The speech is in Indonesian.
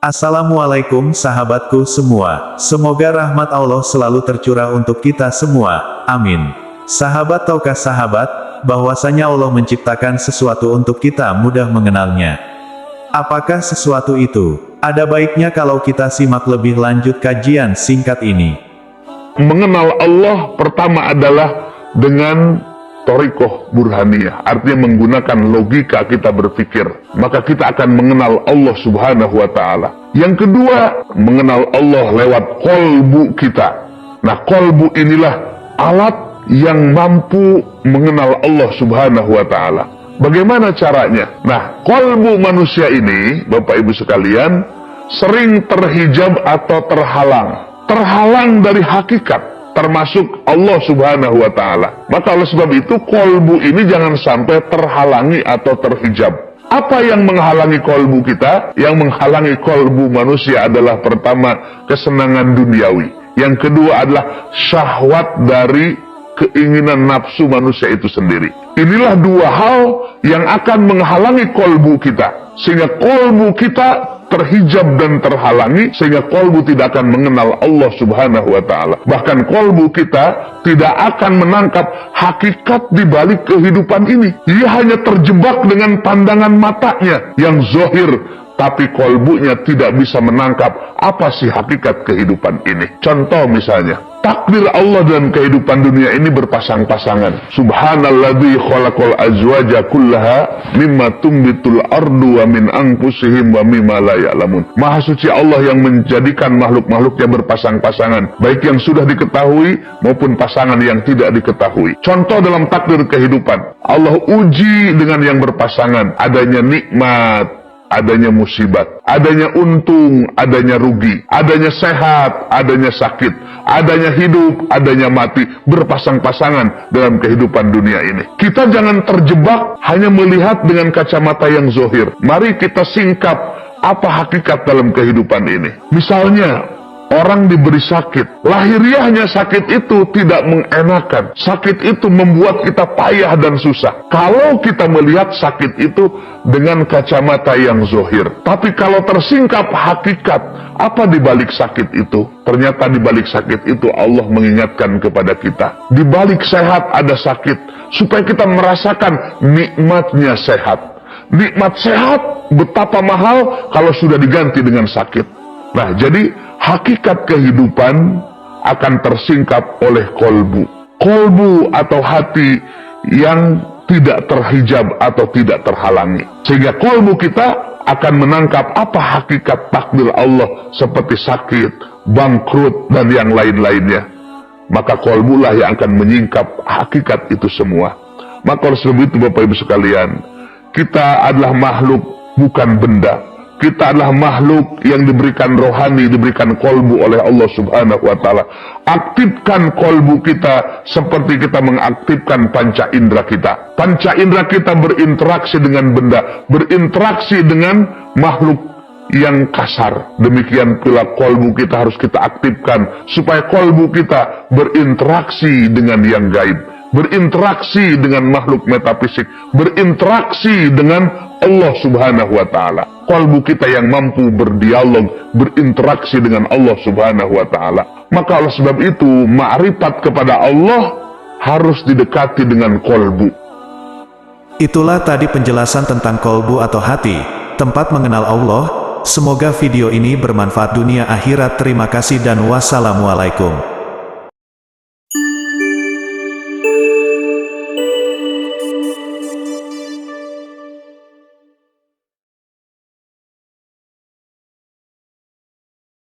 Assalamualaikum sahabatku semua, semoga rahmat Allah selalu tercurah untuk kita semua, amin. Sahabat tahukah sahabat, bahwasanya Allah menciptakan sesuatu untuk kita mudah mengenalnya. Apakah sesuatu itu? Ada baiknya kalau kita simak lebih lanjut kajian singkat ini. Mengenal Allah pertama adalah dengan thariqah burhaniyah, artinya menggunakan logika kita berpikir, maka kita akan mengenal Allah subhanahu wa ta'ala. Yang kedua, mengenal Allah lewat kolbu kita. Nah, kolbu inilah alat yang mampu mengenal Allah subhanahu wa ta'ala. Bagaimana caranya? Nah, kolbu manusia ini, Bapak Ibu sekalian, sering terhijab atau terhalang dari hakikat, termasuk Allah subhanahu wa ta'ala. Maka oleh sebab itu, kolbu ini jangan sampai terhalangi atau terhijab. Apa yang menghalangi kolbu kita? Yang menghalangi kolbu manusia adalah pertama, kesenangan duniawi. Yang kedua adalah syahwat dari keinginan nafsu manusia itu sendiri. Inilah dua hal yang akan menghalangi kolbu kita, sehingga kolbu kita terhijab dan terhalangi, sehingga kolbu tidak akan mengenal Allah subhanahu wa ta'ala. Bahkan kolbu kita tidak akan menangkap hakikat di balik kehidupan ini. Ia hanya terjebak dengan pandangan matanya yang zohir, tapi kolbunya tidak bisa menangkap apa sih hakikat kehidupan ini. Contoh misalnya, takdir Allah dan kehidupan dunia ini berpasang-pasangan. Subhanalladzi khalaqal azwaja kullaha mimma tumbitul ardu wa min anfusihim wa mimma la ya'lamun. Maha suci Allah yang menjadikan makhluk-makhluknya berpasang-pasangan, baik yang sudah diketahui maupun pasangan yang tidak diketahui. Contoh dalam takdir kehidupan, Allah uji dengan yang berpasangan, adanya nikmat, adanya musibat, adanya untung, adanya rugi, adanya sehat, adanya sakit, adanya hidup, adanya mati, berpasang-pasangan dalam kehidupan dunia ini. Kita jangan terjebak hanya melihat dengan kacamata yang zohir. Mari kita singkap apa hakikat dalam kehidupan ini. Misalnya, orang diberi sakit, lahiriahnya sakit itu tidak mengenakan. Sakit itu membuat kita payah dan susah. Kalau kita melihat sakit itu dengan kacamata yang zohir. Tapi kalau tersingkap hakikat, apa di balik sakit itu? Ternyata di balik sakit itu Allah mengingatkan kepada kita. Di balik sehat ada sakit, supaya kita merasakan nikmatnya sehat. Nikmat sehat betapa mahal kalau sudah diganti dengan sakit. Nah, jadi hakikat kehidupan akan tersingkap oleh kolbu. Kolbu atau hati yang tidak terhijab atau tidak terhalangi. Sehingga kolbu kita akan menangkap apa hakikat takdir Allah seperti sakit, bangkrut, dan yang lain-lainnya. Maka kolbulah yang akan menyingkap hakikat itu semua. Maka oleh sebab itu Bapak Ibu sekalian, kita adalah makhluk bukan benda. Kita adalah makhluk yang diberikan rohani, diberikan kolbu oleh Allah subhanahu wa ta'ala. Aktifkan kolbu kita seperti kita mengaktifkan panca indera kita. Panca indera kita berinteraksi dengan benda, berinteraksi dengan makhluk yang kasar. Demikian pula kolbu kita harus kita aktifkan, supaya kolbu kita berinteraksi dengan yang gaib, berinteraksi dengan makhluk metafisik, berinteraksi dengan Allah subhanahu wa ta'ala. Kolbu kita yang mampu berdialog, berinteraksi dengan Allah subhanahu wa ta'ala. Maka oleh sebab itu, ma'rifat kepada Allah harus didekati dengan kolbu. Itulah tadi penjelasan tentang kolbu atau hati, tempat mengenal Allah. Semoga video ini bermanfaat dunia akhirat. Terima kasih dan wassalamualaikum.